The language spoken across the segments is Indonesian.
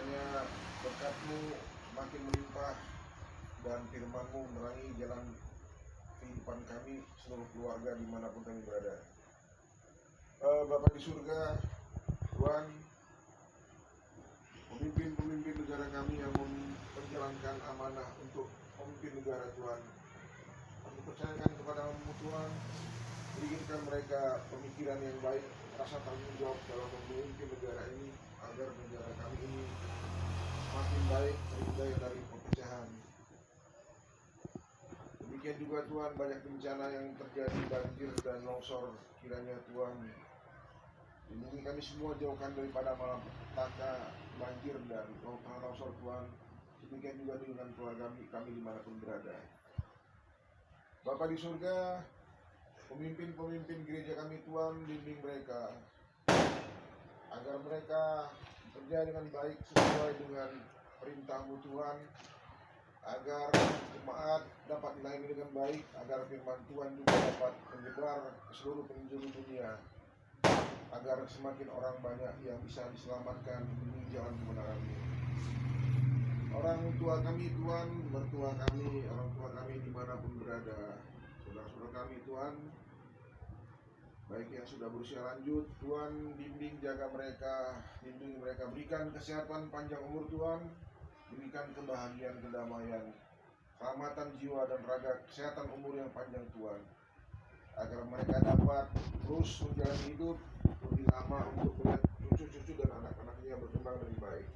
kiranya berkat-Mu makin melimpah dan firman-Mu menerangi jalan kehidupan kami, seluruh keluarga dimanapun kami berada. Bapa di surga, Tuhan, pemimpin-pemimpin negara kami yang menjalankan amanah untuk memimpin negara Tuhan, kami percayakan kepada-Mu Tuhan, berikan mereka pemikiran yang baik, rasa tanggung jawab dalam memimpin negara ini, agar negara kami ini makin baik, terhindar dari perpecahan. Demikian juga Tuhan, banyak bencana yang terjadi, banjir dan longsor, kiranya Tuhan lindungi kami semua, jauhkan daripada malapetaka, banjir dan longsor Tuhan. Demikian juga dengan keluarga kami dimanapun berada. Bapa di surga, pemimpin-pemimpin gereja kami Tuhan, bimbing mereka agar mereka bekerja dengan baik sesuai dengan perintah-Mu Tuhan, agar jemaat dapat dilayani dengan baik, agar firman Tuhan juga dapat menyebar ke seluruh penjuru dunia, agar semakin orang banyak yang bisa diselamatkan demi jalan kebenaran ini. Orang tua kami Tuhan, mertua kami, orang tua kami dimanapun berada, saudara-saudara kami Tuhan, baik yang sudah berusia lanjut, Tuhan bimbing jaga mereka, bimbing mereka, berikan kesehatan panjang umur Tuhan, berikan kebahagiaan, kedamaian, keselamatan jiwa dan raga, kesehatan umur yang panjang Tuhan, agar mereka dapat terus menjalani hidup lebih lama untuk melihat cucu-cucu dan anak-anaknya berkembang dengan baik.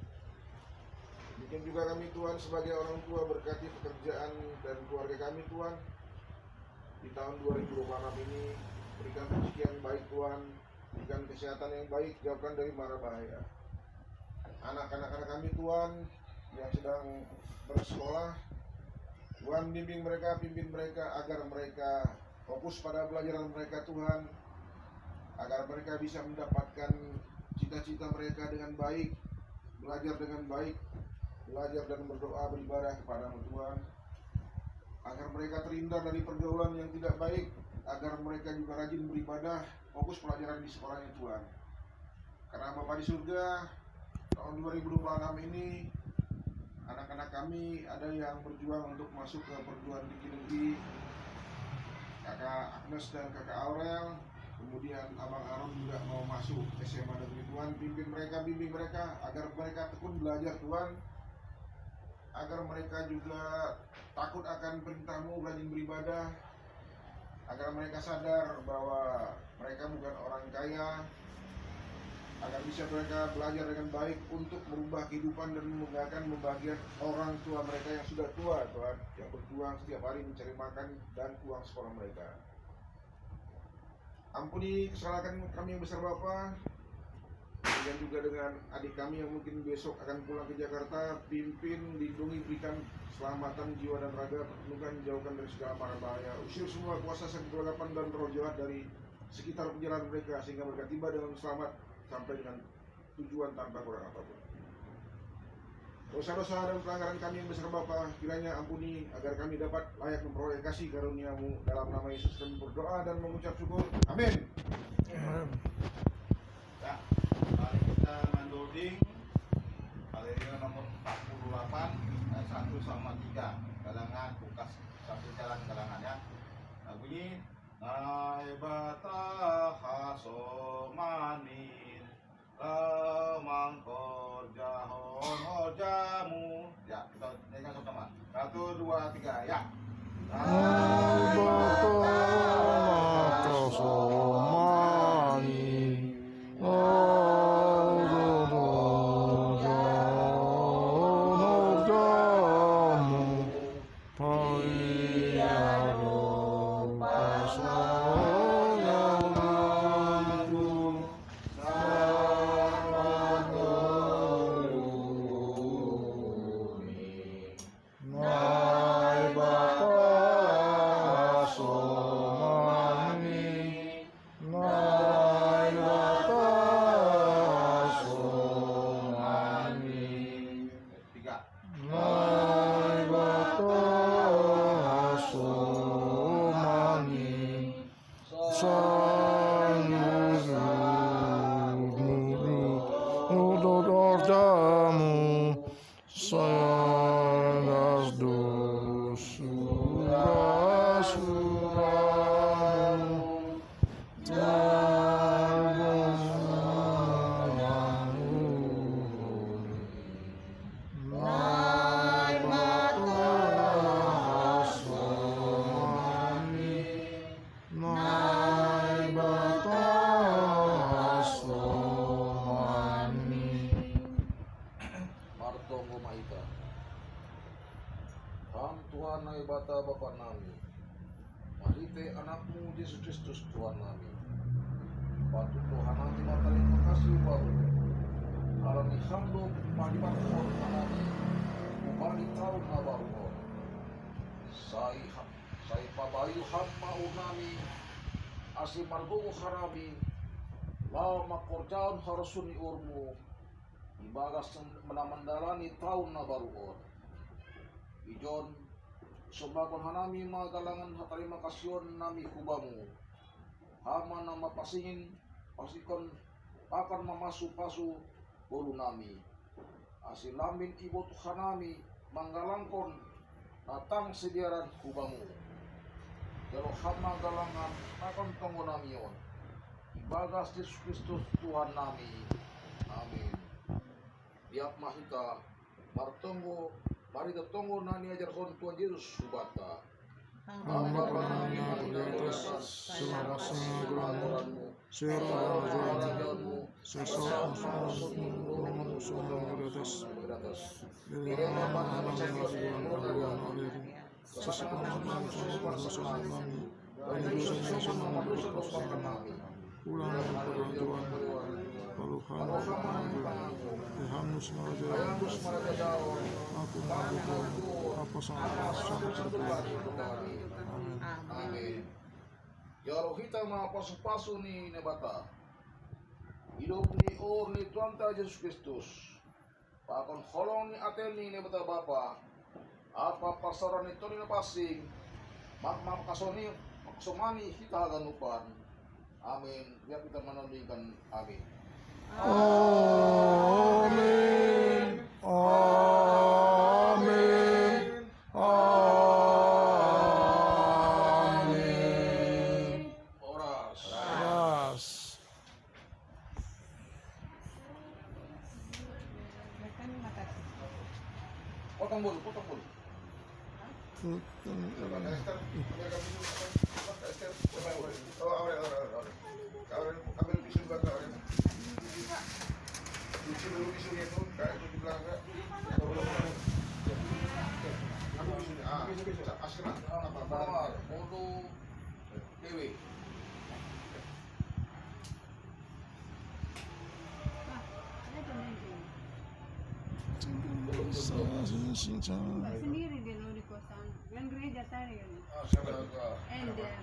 Demikian juga kami Tuhan sebagai orang tua, berkati pekerjaan dan keluarga kami Tuhan di tahun 2026 ini. Berikan rezeki yang baik Tuhan, berikan kesehatan yang baik, jauhkan dari mara bahaya. Anak-anak kami Tuhan yang sedang bersekolah, Tuhan bimbing mereka, pimpin mereka, agar mereka fokus pada pelajaran mereka Tuhan, agar mereka bisa mendapatkan cita-cita mereka dengan baik, belajar dengan baik, belajar dan berdoa beribadah kepada-Mu Tuhan, agar mereka terhindar dari pergaulan yang tidak baik, agar mereka juga rajin beribadah, fokus pelajaran di sekolahnya Tuhan. Karena Bapa di surga, tahun 2026 ini anak-anak kami ada yang berjuang untuk masuk ke perguruan tinggi negeri, kakak Agnes dan kakak Aurel, kemudian abang Aaron juga mau masuk SMA negeri Tuhan. Bimbing mereka agar mereka tekun belajar Tuhan, agar mereka juga takut akan perintah-Mu, rajin beribadah, agar mereka sadar bahwa mereka bukan orang kaya, agar bisa mereka belajar dengan baik untuk merubah kehidupan dan membahagiakan orang tua mereka yang sudah tua Tuhan, yang berjuang setiap hari mencari makan dan uang sekolah mereka. Ampuni kesalahan kami yang besar Bapa, dan juga dengan adik kami yang mungkin besok akan pulang ke Jakarta. Pimpin, lindungi, berikan keselamatan jiwa dan raga, perlindungan, jauhkan dari segala mara bahaya. Usir semua kuasa kegelapan dan roh jahat dari sekitar perjalanan mereka, sehingga mereka tiba dengan selamat sampai dengan tujuan tanpa kurang apapun. Dosa-dosa dan pelanggaran kami yang besar Bapa, kiranya ampuni, agar kami dapat layak memperoleh kasih karunia-Mu. Dalam nama Yesus kami berdoa dan mengucap syukur. Amin. Ya, mari kita mandoding Haleluya nomor 48 ayat 1 sama 3, kalangan Lukas 1 jalan kalangan ya. Lagu ini Naibata hasomanin lamang korjahon hojamu. Ya, kita nyanyikan sama-sama. 1, 2, 3 ya. Naibata hasomanin Maita. Ham Tuhan nai bata Bapa nami, marite anakmu Yesus Kristus Tuhan nami. Patut Tuhan nanti matari makasih baru. Alami hamdo padibat kon anami, upani tahun nabaru. Sai pabayu hamma unami, asi margogo harami, lau makorjaun harusuni urmu, ibagas menamandalani tahun nabaru on. Ijon sobagon hanami magalangan hatari makasyon nami kubamu. Hama nama pasingin pasikon akan mamasu-pasu bolu nami. Asilamin ibu hanami manggalangkon datang sediaran kubamu. Jalo hama galangan akan tonggo nami on. Ibagas Yesus Kristus Tuhan nami. Amin. Biak mahita martonggo mari tetonggo nani ajar kon Tuhan Yesus subata. Bapa kami yang di atas, terima kasih Tuhanmu, Kerajaanmu, sesuatu di atas. Amin. Ya roh kita ma pasu-pasu ni nebata. Hidup ni ni Tuhan ta Yesus Kristus. Pakon holong ni atel ni nebata Bapa. Apa pasaran itu ni pasing. Mak kasoni maksomani kita ganupan. Amin. Biar kita menandingkan amin. Amin. Amin. Amin. Oras. Ras. Potong bulu. Ambil tisu belakang orang. Cuci dulu tisunya itu, kayak itu di belakang. Ambil tisunya. Askeran. Apa? Bawar, bulu, dewi. Sendiri dia lo di kosan, yang gereja tadi kan. Astaga. Angel.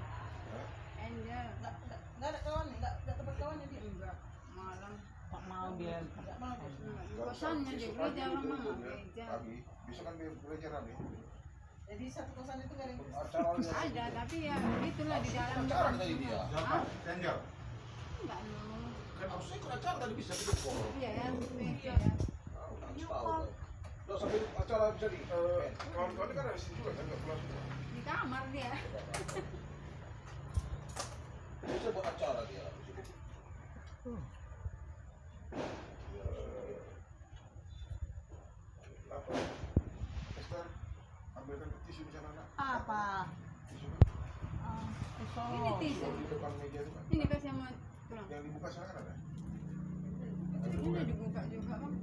Nggak ada kawan, nggak tempat kawannya dia. Enggak, malam. Tak mau dia. Enggak, di kosannya di gereja lama gereja. Pagi, bisa kan biar gereja rame. Jadi satu kosan itu nggak ada yang Ada, tapi ya itulah di dalam. Acara tadi dia. Siapa? Angel. Enggak mau. Kan harusnya ikut acara tadi bisa video call. Iya ya, gereja. Tahu. Terus sambil acara bisa di kawan-kawan kan ada di sini juga kan nggak pulang semua. Di kamar dia. Bisa buat acara dia. Apa? Esther, ambilkan tisu di sana nak. apa? Tisu Ini tisu. di depan meja itu kan. Ini kasih sama tulang. Yang dibuka sana kan ada. Ini dibuka juga bang.